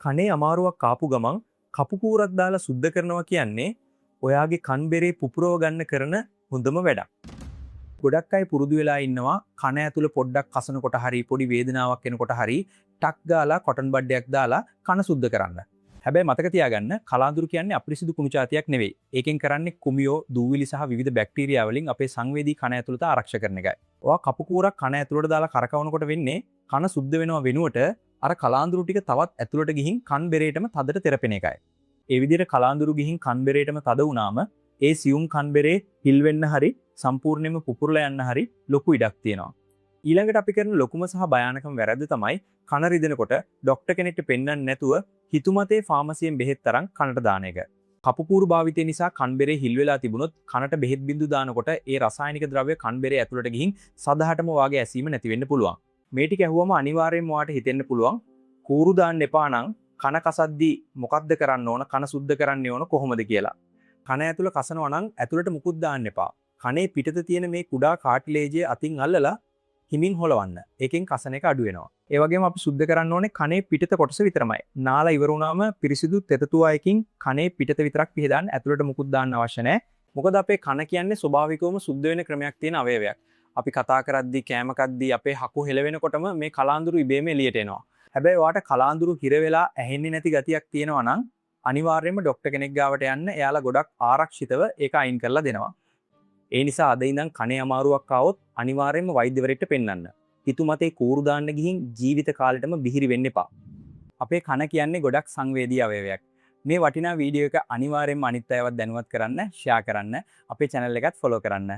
කනේ අමාරුවක් ආපු ගමන් කපු කූරක් දාලා සුද්ධ කරනවා කියන්නේ ඔයාගේ කන් බෙරේ පුපුරව ගන්න කරන හොඳම වැඩක්. ගොඩක් අය පුරුදු වෙලා ඉන්නවා කන ඇතුළේ පොඩ්ඩක් කසනකොට හරි පොඩි වේදනාවක් එනකොට හරි ටක් ගාලා කොටන් බඩයක් දාලා කන සුද්ධ කරන්න. හැබැයි මතක තියාගන්න කලාඳුරු කියන්නේ අපිරිසිදු කුණු જાතියක් නෙවෙයි. ඒකෙන් කරන්නේ කුමියෝ, දූවිලි සහ විවිධ බැක්ටීරියා වලින් අපේ සංවේදී කන ඇතුළත ආරක්ෂා කරන එකයි. ඔයා කපු කූරක් කන ඇතුළට දාලා කරකවනකොට වෙන්නේ කන සුද්ධ වෙනවා වෙනුවට අර කලාඳුරු ටික තවත් ඇතුළට ගිහින් කන් බෙරේටම තදට තෙරපෙන එකයි. ඒ විදිහට කලාඳුරු ගිහින් කන් බෙරේටම තද වුණාම ඒ සියුම් කන් බෙරේ හිල් වෙන්න හරි සම්පූර්ණයෙන්ම පුපුරලා යන්න හරි ලොකු ඉඩක් තියෙනවා. ඊළඟට අපි කරන ලොකුම සහ භයානකම වැරද්ද තමයි කන රිදෙනකොට ડોක්ටර් කෙනෙක්ට පෙන්නන්න නැතුව හිතුමතේ ෆාමසියෙන් බෙහෙත් තරම් කනට දාන එක. කපුපූරු භාවිතය නිසා කන් බෙරේ හිල් වෙලා තිබුණොත් කනට බෙහෙත් බින්දු දානකොට ඒ රසායනික ද්‍රව්‍ය කන් බෙරේ ඇතුළට ගිහින් සදහටම වාගේ ඇසීම නැති වෙන්න පුළුවන්. මේ ටික ඇහුවම අනිවාර්යෙන්ම ඔයාලට හිතෙන්න පුළුවන් කූරු දාන්න එපා නම් කන කසද්දී මොකද්ද කරන්න ඕන, කන සුද්ධ කරන්න ඕන කොහොමද කියලා. කන ඇතුළ කසනවා නම් ඇතුළට මුකුත් දාන්න එපා. කනේ පිටත තියෙන මේ කුඩා කාටිලේජය අතින් අල්ලලා හිමින් හොලවන්න. ඒකෙන් කසන එක අඩු වෙනවා. ඒ වගේම අපි සුද්ධ කරන්න ඕනේ කනේ පිටත කොටස විතරමයි. නාලා ඉවර වුණාම පිරිසිදු තෙතතුවයකින් කනේ පිටත විතරක් පිහදාන්න, ඇතුළට මුකුත් දාන්න අවශ්‍ය නැහැ. මොකද අපේ කන කියන්නේ ස්වභාවිකවම සුද්ධ වෙන ක්‍රමයක් තියෙන අවයවයක්. අපි කතා කරද්දී, කෑම කද්දී අපේ හකු හෙලවෙනකොටම මේ කලාඳුරු ඉබේම එළියට එනවා. හැබැයි ඔයාට කලාඳුරු හිර වෙලා ඇහෙන්නේ නැති ගතියක් තියෙනවා නම් අනිවාර්යයෙන්ම ડોක්ටර් කෙනෙක් ගාවට යන්න. එයාලා ගොඩක් ආරක්ෂිතව ඒක අයින් කරලා දෙනවා. ඒ නිසා අද ඉඳන් කනේ අමාරුවක් ආවොත් අනිවාර්යයෙන්ම වෛද්‍යවරයෙක්ට පෙන්නන්න. හිතුමතේ කූරු දාන්න ගිහින් ජීවිත කාලෙටම බිහිරි වෙන්න එපා. අපේ කන කියන්නේ ගොඩක් සංවේදී අවයවයක්. මේ වටිනා වීඩියෝ එක අනිවාර්යයෙන්ම අනිත් අයවත් දැනුවත් කරන්න, ෂෙයා කරන්න, අපේ channel එකත් follow කරන්න.